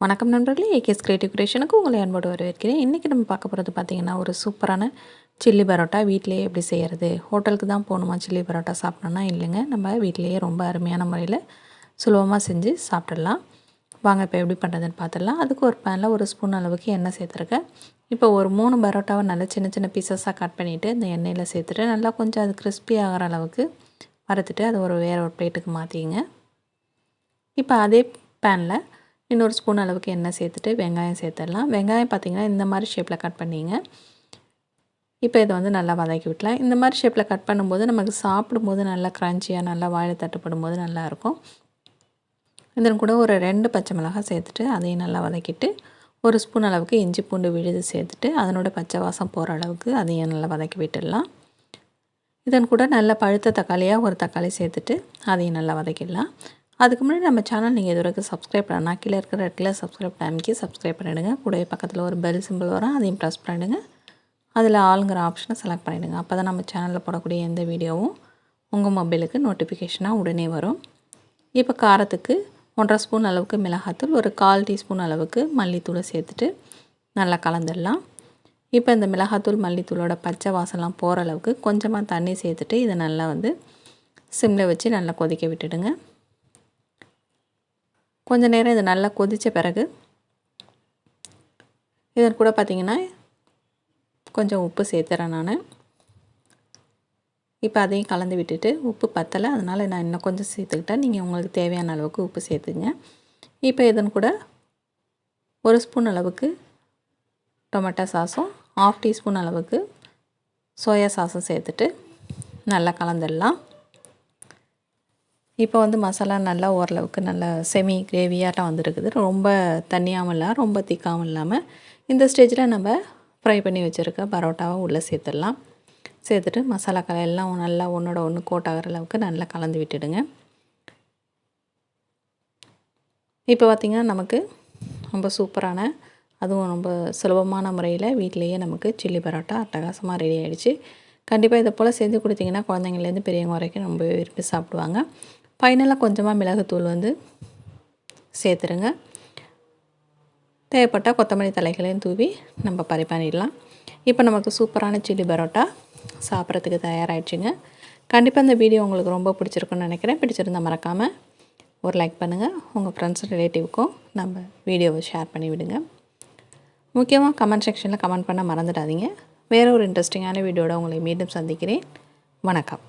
வணக்கம் நண்பர்களே, AKS creative கிரியேஷனுக்கு உங்களை அன்போடு வரவேற்கிறேன். இன்றைக்கி நம்ம பார்க்க போகிறது பார்த்திங்கன்னா, ஒரு சூப்பரான சில்லி பரோட்டா வீட்டிலேயே எப்படி செய்கிறது. ஹோட்டலுக்கு தான் போகணுமா சில்லி பரோட்டா சாப்பிட்ணுன்னா இல்லைங்க, நம்ம வீட்டிலேயே ரொம்ப அருமையான முறையில் சுலபமாக செஞ்சு சாப்பிட்றலாம். வாங்க இப்போ எப்படி பண்ணுறதுன்னு பார்த்துடலாம். அதுக்கு ஒரு பேனில் ஒரு ஸ்பூன் அளவுக்கு எண்ணெய் சேர்த்துருக்கேன். இப்போ ஒரு 3 பரோட்டாவை நல்லா சின்ன சின்ன பீசஸாக கட் பண்ணிவிட்டு இந்த எண்ணெயில் சேர்த்துட்டு நல்லா கொஞ்சம் அது கிறிஸ்பி ஆகிற அளவுக்கு வறுத்துட்டு அதை வேறு ஒரு பிளேட்டுக்கு மாற்றிங்க. இப்போ அதே பேனில் இன்னொரு ஸ்பூன் அளவுக்கு எண்ணெய் சேர்த்துட்டு வெங்காயம் சேர்த்துடலாம். வெங்காயம் பார்த்திங்கன்னா இந்த மாதிரி ஷேப்பில் கட் பண்ணிங்க. இப்போ இதை நல்லா வதக்கி விடலாம். இந்த மாதிரி ஷேப்பில் கட் பண்ணும்போது நமக்கு சாப்பிடும்போது நல்லா க்ரன்ச்சியாக நல்லா வாயில் தட்டுப்படும் போது நல்லாயிருக்கும். இதன் கூட ஒரு 2 பச்சை மிளகாய் சேர்த்துட்டு அதையும் நல்லா வதக்கிட்டு ஒரு ஸ்பூன் அளவுக்கு இஞ்சி பூண்டு விழுது சேர்த்துட்டு அதனோட பச்சை வாசம் போகிற அளவுக்கு அதையும் நல்லா வதக்கி விட்டுடலாம். இதன் கூட நல்ல பழுத்த தக்காளியாக ஒரு தக்காளி சேர்த்துட்டு அதையும் நல்லா வதக்கிடலாம். அதுக்கு முன்னாடி நம்ம சேனல் நீங்கள் இது வரைக்கும் சப்ஸ்கிரைப் பண்ணலாம். கீழே இருக்கிற இடத்துல சப்ஸ்கிரைப் டைமுக்கு சப்ஸ்கிரைப் பண்ணிவிடுங்க. கூடவே பக்கத்தில் ஒரு பெல் சிம்பிள் வரும், அதையும் ப்ரெஸ் பண்ணிவிடுங்க. அதில் ஆளுங்கிற ஆப்ஷனை செலக்ட் பண்ணிவிடுங்க. அப்போ தான் நம்ம சேனலில் போடக்கூடிய எந்த வீடியோவும் உங்கள் மொபைலுக்கு நோட்டிஃபிகேஷனாக உடனே வரும். இப்போ காரத்துக்கு 1.5 ஸ்பூன் அளவுக்கு மிளகாத்தூள், ஒரு 1/4 டீஸ்பூன் அளவுக்கு மல்லித்தூளை சேர்த்துட்டு நல்லா கலந்துடலாம். இப்போ இந்த மிளகாத்தூள் மல்லித்தூளோட பச்சை வாசம்லாம் போகிற அளவுக்கு கொஞ்சமாக தண்ணி சேர்த்துட்டு இதை நல்லா சிம்மில் வச்சு நல்லா கொதிக்க விட்டுடுங்க. கொஞ்சம் நேரம் இது நல்லா கொதித்த பிறகு இதன் கூட பார்த்திங்கன்னா கொஞ்சம் உப்பு சேர்த்துறேன் நான். இப்போ அதையும் கலந்து விட்டுட்டு உப்பு பத்தலை, அதனால் நான் இன்னும் கொஞ்சம் சேர்த்துக்கிட்டேன். நீங்கள் உங்களுக்கு தேவையான அளவுக்கு உப்பு சேர்த்துங்க. இப்போ இதன் கூட 1 ஸ்பூன் அளவுக்கு டொமேட்டோ சாஸும் 1/2 டீஸ்பூன் அளவுக்கு சோயா சாஸும் சேர்த்துட்டு நல்லா கலந்துடலாம். இப்போ மசாலா நல்லா ஓரளவுக்கு நல்லா செமி கிரேவியாட்டம் வந்துருக்குது. ரொம்ப தண்ணியாகவும் இல்லை, ரொம்ப திக்காகவும் இல்லாமல் இந்த ஸ்டேஜில் நம்ம ஃப்ரை பண்ணி வச்சுருக்க பரோட்டாவை உள்ளே சேர்த்துடலாம். சேர்த்துட்டு மசாலாக்களை எல்லாம் நல்லா ஒன்றோட ஒன்று கோட் ஆகிற அளவுக்கு நல்லா கலந்து விட்டுடுங்க. இப்போ பார்த்திங்கன்னா நமக்கு ரொம்ப சூப்பரான, அதுவும் ரொம்ப சுலபமான முறையில் வீட்டிலையே நமக்கு சில்லி பரோட்டா அட்டகாசமாக ரெடி ஆகிடுச்சு. கண்டிப்பாக இதை போல் செஞ்சு கொடுத்திங்கன்னா குழந்தைங்கள்லேருந்து பெரியவங்க வரைக்கும் ரொம்பவே விரும்பி சாப்பிடுவாங்க. ஃபைனலாக கொஞ்சமாக மிளகுத்தூள் சேர்த்துருங்க. தேவைப்பட்டால் கொத்தமல்லி தலைகளையும் தூவி நம்ம பரிமாறிடலாம். இப்போ நமக்கு சூப்பரான சில்லி பரோட்டா சாப்பிட்றதுக்கு தயாராகிடுச்சுங்க. கண்டிப்பாக இந்த வீடியோ உங்களுக்கு ரொம்ப பிடிச்சிருக்குன்னு நினைக்கிறேன். பிடிச்சிருந்தால் மறக்காமல் ஒரு லைக் பண்ணுங்கள். உங்கள் ஃப்ரெண்ட்ஸ் ரிலேட்டிவ்க்கும் நம்ம வீடியோவை ஷேர் பண்ணி விடுங்க. முக்கியமாக கமெண்ட் செக்ஷனில் கமெண்ட் பண்ண மறந்துடாதீங்க. வேறு ஒரு இன்ட்ரெஸ்டிங்கான வீடியோட உங்களை மீண்டும் சந்திக்கிறேன். வணக்கம்.